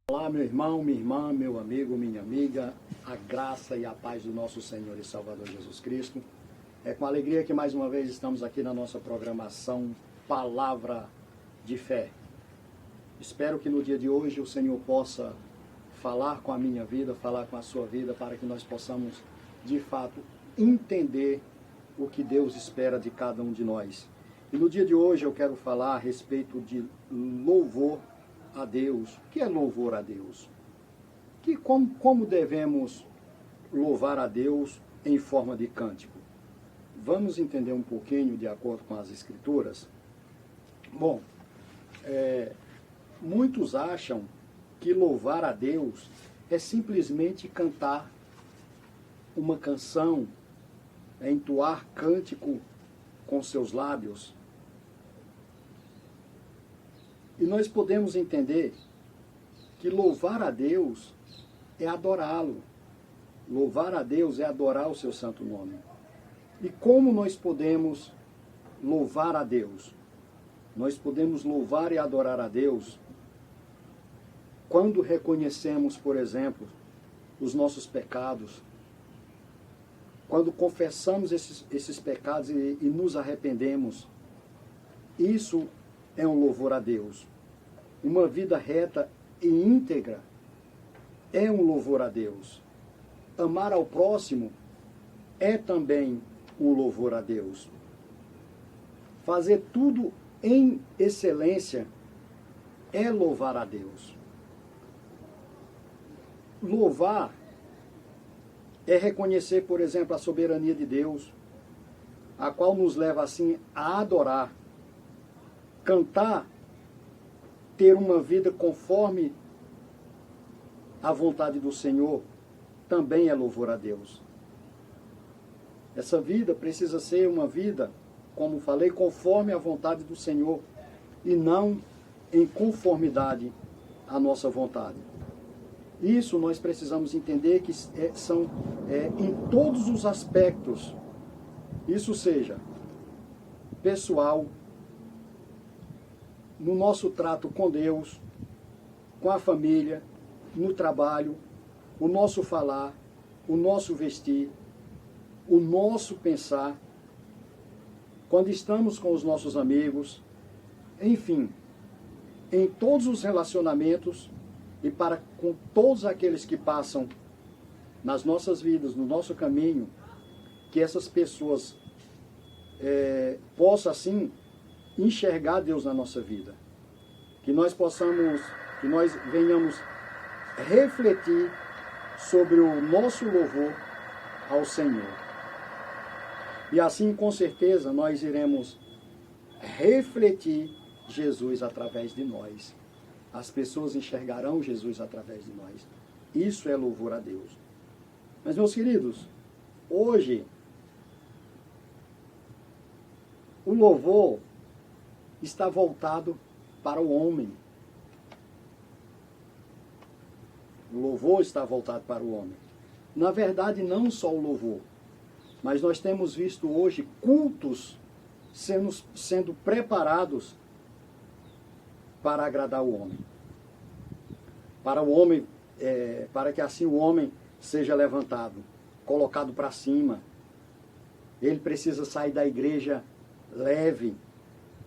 Olá, meu irmão, minha irmã, meu amigo, minha amiga, a graça e a paz do nosso Senhor e Salvador Jesus Cristo. É com alegria que mais uma vez estamos aqui na nossa programação Palavra de Fé. Espero que no dia de hoje o Senhor possa falar com a minha vida, falar com a sua vida, para que nós possamos, de fato, entender o que Deus espera de cada um de nós. E no dia de hoje eu quero falar a respeito de louvor a Deus. O que é louvor a Deus? Como devemos louvar a Deus em forma de cântico? Vamos entender um pouquinho de acordo com as Escrituras? Bom, muitos acham que louvar a Deus é simplesmente cantar uma canção, entoar cântico com seus lábios. E nós podemos entender que louvar a Deus é adorá-lo. Louvar a Deus é adorar o seu santo nome. E como nós podemos louvar a Deus? Nós podemos louvar e adorar a Deus quando reconhecemos, por exemplo, os nossos pecados, quando confessamos esses pecados e nos arrependemos. Isso é um louvor a Deus. Uma vida reta e íntegra é um louvor a Deus. Amar ao próximo é também um louvor a Deus. Fazer tudo em excelência é louvar a Deus. Louvar é reconhecer, por exemplo, a soberania de Deus, a qual nos leva assim a adorar. Cantar, ter uma vida conforme a vontade do Senhor, também é louvor a Deus. Essa vida precisa ser uma vida, como falei, conforme a vontade do Senhor e não em conformidade à nossa vontade. Isso nós precisamos entender que são em todos os aspectos, isso seja pessoal, no nosso trato com Deus, com a família, no trabalho, o nosso falar, o nosso vestir, o nosso pensar, quando estamos com os nossos amigos, enfim, em todos os relacionamentos e para com todos aqueles que passam nas nossas vidas, no nosso caminho, que essas pessoas possam assim enxergar Deus na nossa vida. Que nós venhamos refletir sobre o nosso louvor ao Senhor. E assim, com certeza, nós iremos refletir Jesus através de nós. As pessoas enxergarão Jesus através de nós. Isso é louvor a Deus. Mas, meus queridos, hoje, o louvor está voltado para o homem. O louvor está voltado para o homem. Na verdade, não só o louvor, mas nós temos visto hoje cultos sendo preparados para agradar o homem. Para o homem, para que assim o homem seja levantado, colocado para cima. Ele precisa sair da igreja leve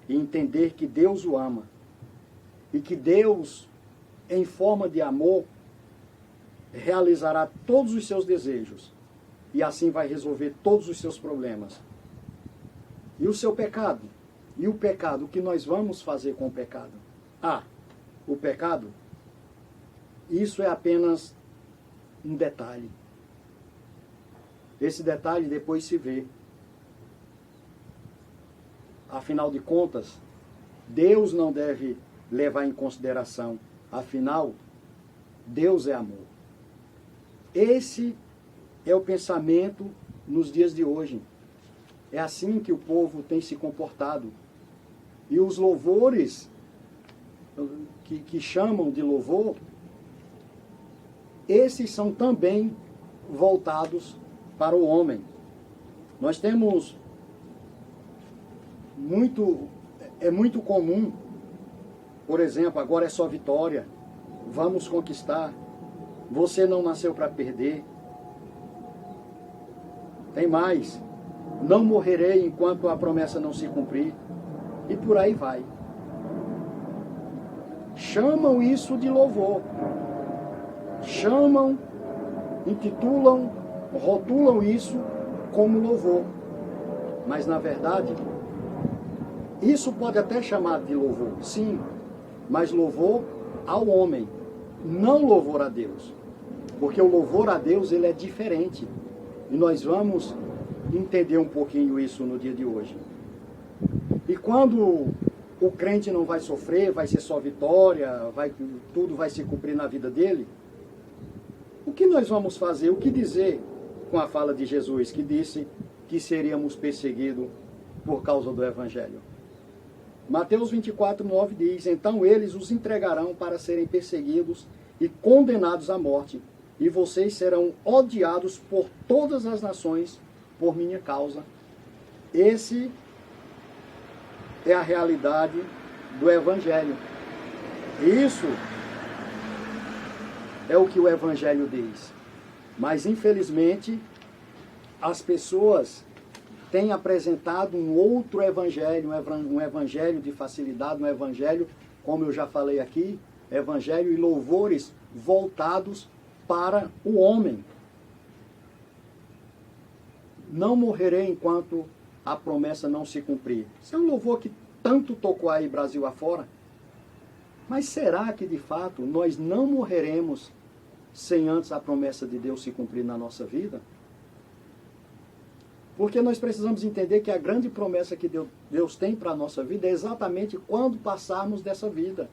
e entender que Deus o ama. E que Deus, em forma de amor, realizará todos os seus desejos. E assim vai resolver todos os seus problemas. E o seu pecado? E o pecado? O que nós vamos fazer com o pecado? O pecado, isso é apenas um detalhe. Esse detalhe depois se vê. Afinal de contas, Deus não deve levar em consideração. Afinal, Deus é amor. Esse é o pensamento nos dias de hoje. É assim que o povo tem se comportado. E os louvores que chamam de louvor, esses são também voltados para o homem. Nós temos muito comum, por exemplo, agora é só vitória, vamos conquistar. Você não nasceu para perder. Tem mais. Não morrerei enquanto a promessa não se cumprir. E por aí vai. Chamam isso de louvor. Chamam, intitulam, rotulam isso como louvor. Mas na verdade, isso pode até chamar de louvor, sim, mas louvor ao homem, não louvor a Deus. Porque o louvor a Deus, ele é diferente. E nós vamos entender um pouquinho isso no dia de hoje. E quando o crente não vai sofrer, vai ser só vitória, tudo vai se cumprir na vida dele, o que nós vamos fazer? O que dizer com a fala de Jesus, que disse que seríamos perseguidos por causa do Evangelho? Mateus 24, 9 diz: então eles os entregarão para serem perseguidos e condenados à morte, e vocês serão odiados por todas as nações por minha causa. Esse é a realidade do Evangelho. Isso é o que o Evangelho diz. Mas, infelizmente, as pessoas têm apresentado um outro Evangelho, um Evangelho de facilidade, um Evangelho, como eu já falei aqui, Evangelho e louvores voltados para o homem. Não morrerei enquanto a promessa não se cumprir. Isso é um louvor que tanto tocou aí Brasil afora. Mas será que de fato nós não morreremos sem antes a promessa de Deus se cumprir na nossa vida? Porque nós precisamos entender que a grande promessa que Deus tem para a nossa vida é exatamente quando passarmos dessa vida.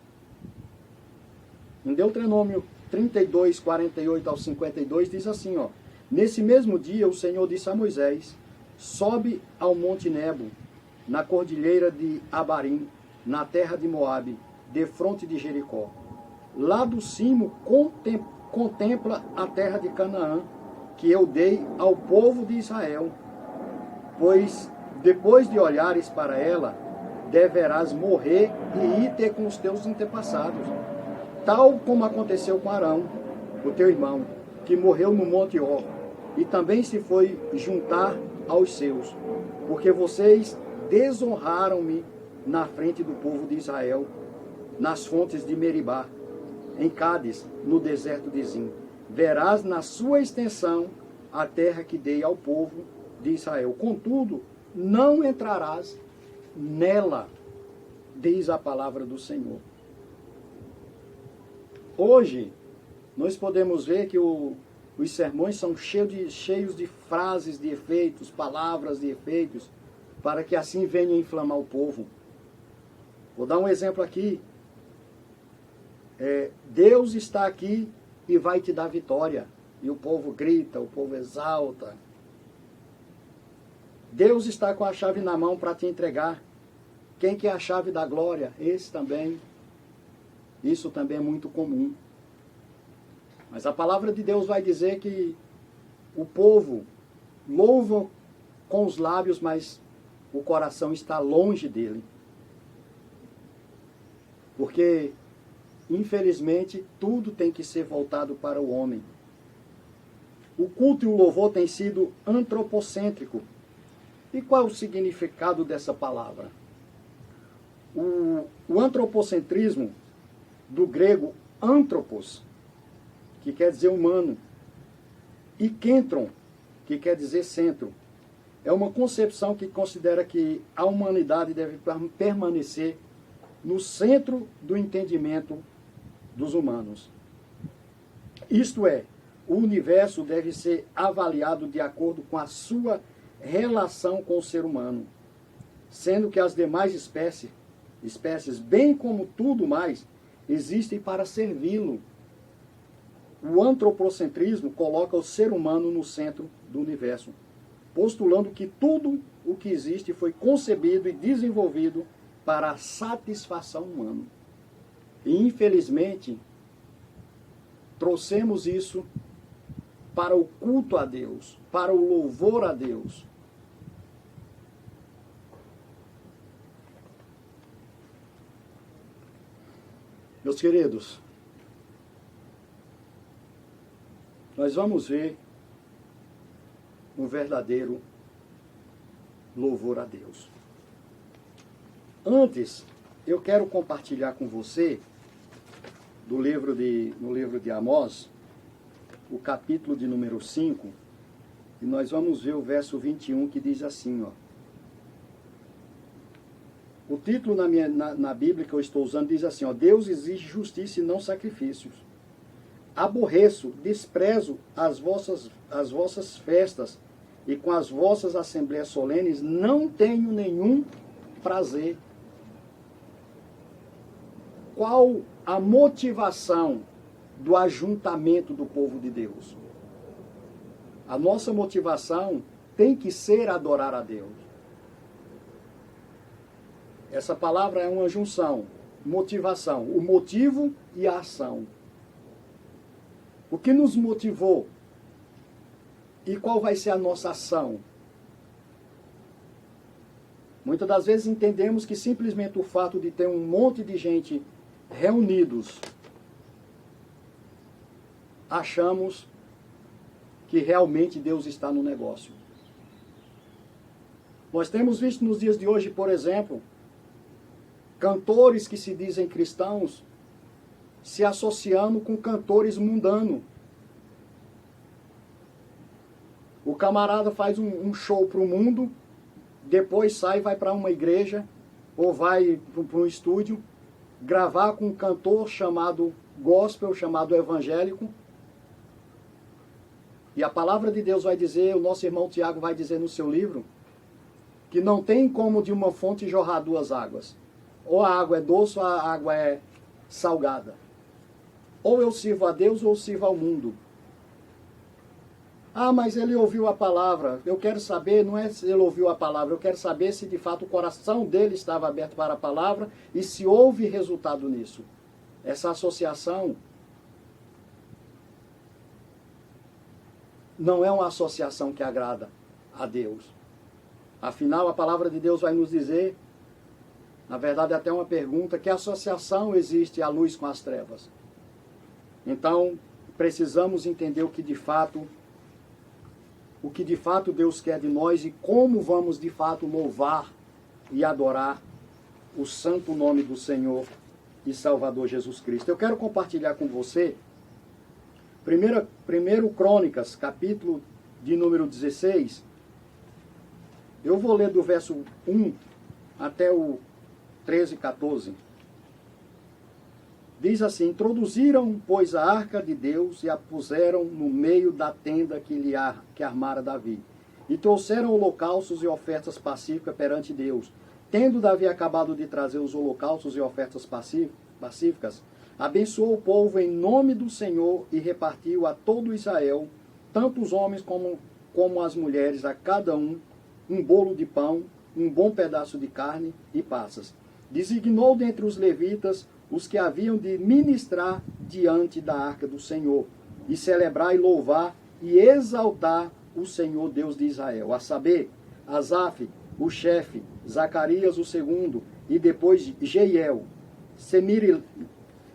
Em Deuteronômio 32, 48 ao 52 diz assim, ó: nesse mesmo dia o Senhor disse a Moisés: sobe ao monte Nebo, na cordilheira de Abarim, na terra de Moabe, defronte de Jericó. Lá do cimo contempla a terra de Canaã, que eu dei ao povo de Israel. Pois depois de olhares para ela, deverás morrer e ir ter com os teus antepassados, tal como aconteceu com Arão, o teu irmão, que morreu no monte Hor, e também se foi juntar aos seus, porque vocês desonraram-me na frente do povo de Israel, nas fontes de Meribá, em Cádiz, no deserto de Zim. Verás na sua extensão a terra que dei ao povo de Israel. Contudo, não entrarás nela, diz a palavra do Senhor. Hoje, nós podemos ver que os sermões são cheios de frases de efeitos, palavras de efeitos, para que assim venha inflamar o povo. Vou dar um exemplo aqui. Deus está aqui e vai te dar vitória. E o povo grita, o povo exalta. Deus está com a chave na mão para te entregar. Quem quer a chave da glória? Esse também. Isso também é muito comum. Mas a palavra de Deus vai dizer que o povo louva com os lábios, mas o coração está longe dele. Porque, infelizmente, tudo tem que ser voltado para o homem. O culto e o louvor têm sido antropocêntrico. E qual é o significado dessa palavra? O antropocentrismo, do grego anthropos, que quer dizer humano, e kentron, que quer dizer centro, é uma concepção que considera que a humanidade deve permanecer no centro do entendimento dos humanos. Isto é, o universo deve ser avaliado de acordo com a sua relação com o ser humano, sendo que as demais espécies, bem como tudo mais, existem para servi-lo. O antropocentrismo coloca o ser humano no centro do universo, postulando que tudo o que existe foi concebido e desenvolvido para a satisfação humana. E, infelizmente, trouxemos isso para o culto a Deus, para o louvor a Deus. Meus queridos, nós vamos ver um verdadeiro louvor a Deus. Antes, eu quero compartilhar com você, no livro de Amós, o capítulo de número 5, e nós vamos ver o verso 21 que diz assim, ó. O título na Bíblia que eu estou usando diz assim, ó, Deus exige justiça e não sacrifícios. Aborreço, desprezo as vossas festas, e com as vossas assembleias solenes não tenho nenhum prazer. Qual a motivação do ajuntamento do povo de Deus? A nossa motivação tem que ser adorar a Deus. Essa palavra é uma junção, motivação, o motivo e a ação. O que nos motivou e qual vai ser a nossa ação? Muitas das vezes entendemos que simplesmente o fato de ter um monte de gente reunidos, achamos que realmente Deus está no negócio. Nós temos visto nos dias de hoje, por exemplo, cantores que se dizem cristãos se associando com cantores mundanos. O camarada faz um show para o mundo, depois sai e vai para uma igreja ou vai para um estúdio gravar com um cantor chamado gospel, chamado evangélico. E a palavra de Deus vai dizer, o nosso irmão Tiago vai dizer no seu livro, que não tem como de uma fonte jorrar duas águas. Ou a água é doce ou a água é salgada. Ou eu sirvo a Deus ou eu sirvo ao mundo. Ah, mas ele ouviu a palavra. Eu quero saber, não é se ele ouviu a palavra, eu quero saber se de fato o coração dele estava aberto para a palavra e se houve resultado nisso. Essa associação não é uma associação que agrada a Deus. Afinal, a palavra de Deus vai nos dizer, na verdade até uma pergunta, que associação existe a luz com as trevas. Então, precisamos entender o que de fato Deus quer de nós e como vamos de fato louvar e adorar o santo nome do Senhor e Salvador Jesus Cristo. Eu quero compartilhar com você Primeiro Crônicas, capítulo de número 16. Eu vou ler do verso 1 até o 13, 14. Diz assim, introduziram, pois, a arca de Deus e a puseram no meio da tenda que armara Davi. E trouxeram holocaustos e ofertas pacíficas perante Deus. Tendo Davi acabado de trazer os holocaustos e ofertas pacíficas, abençoou o povo em nome do Senhor e repartiu a todo Israel, tanto os homens como as mulheres, a cada um bolo de pão, um bom pedaço de carne e passas. Designou dentre os levitas os que haviam de ministrar diante da arca do Senhor, e celebrar e louvar e exaltar o Senhor Deus de Israel, a saber, Asaf, o chefe, Zacarias, o segundo, e depois Jeiel,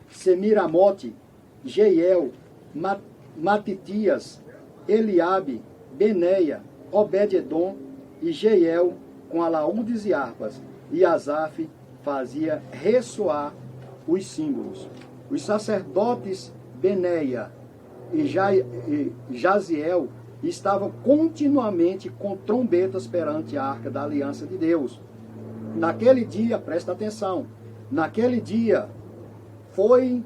Semiramote, Jeiel, Matitias, Eliabe, Beneia, Obed-edom e Jeiel com alaúdes e harpas, e Asaf fazia ressoar os símbolos. Os sacerdotes Beneia e Jaziel estavam continuamente com trombetas perante a arca da aliança de Deus. Naquele dia, presta atenção, naquele dia foi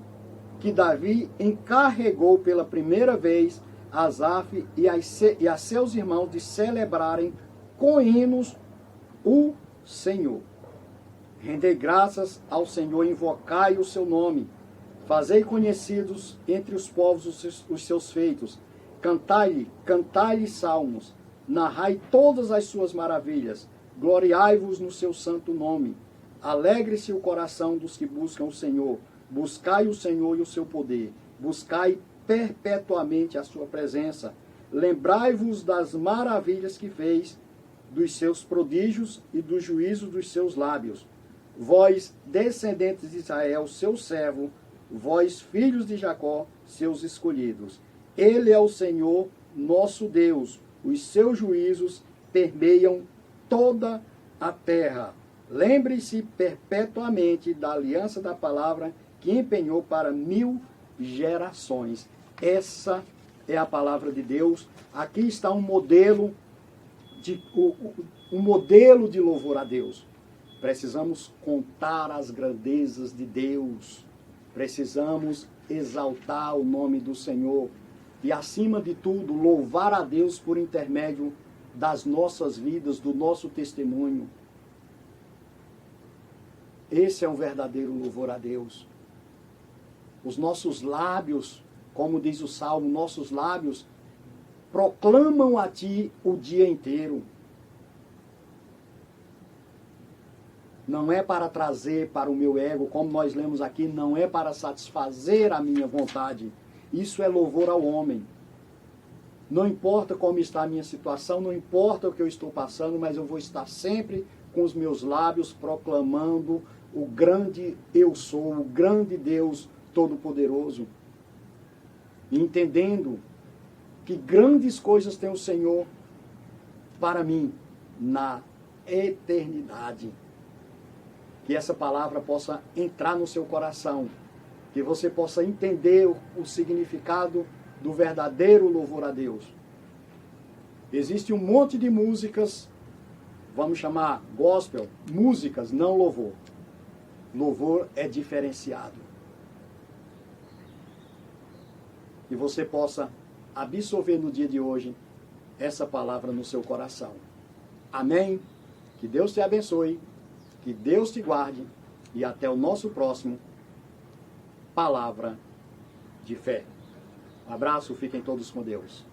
que Davi encarregou pela primeira vez Asaf e a seus irmãos de celebrarem com hinos o Senhor. Rendei graças ao Senhor, invocai o seu nome, fazei conhecidos entre os povos os seus feitos, cantai-lhe salmos, narrai todas as suas maravilhas, gloriai-vos no seu santo nome, alegre-se o coração dos que buscam o Senhor, buscai o Senhor e o seu poder, buscai perpetuamente a sua presença, lembrai-vos das maravilhas que fez, dos seus prodígios e do juízo dos seus lábios. Vós, descendentes de Israel, seu servo, vós, filhos de Jacó, seus escolhidos. Ele é o Senhor, nosso Deus. Os seus juízos permeiam toda a terra. Lembre-se perpetuamente da aliança da palavra que empenhou para 1000 gerações. Essa é a palavra de Deus. Aqui está um modelo de louvor a Deus. Precisamos contar as grandezas de Deus. Precisamos exaltar o nome do Senhor. E, acima de tudo, louvar a Deus por intermédio das nossas vidas, do nosso testemunho. Esse é um verdadeiro louvor a Deus. Os nossos lábios, como diz o Salmo, nossos lábios proclamam a Ti o dia inteiro. Não é para trazer para o meu ego, como nós lemos aqui, não é para satisfazer a minha vontade. Isso é louvor ao homem. Não importa como está a minha situação, não importa o que eu estou passando, mas eu vou estar sempre com os meus lábios proclamando o grande eu sou, o grande Deus Todo-Poderoso. Entendendo que grandes coisas tem o Senhor para mim na eternidade. Que essa palavra possa entrar no seu coração, que você possa entender o significado do verdadeiro louvor a Deus. Existe um monte de músicas, vamos chamar gospel, músicas, não louvor. Louvor é diferenciado. E você possa absorver no dia de hoje essa palavra no seu coração. Amém? Que Deus te abençoe, que Deus te guarde e até o nosso próximo Palavra de Fé. Um abraço, fiquem todos com Deus.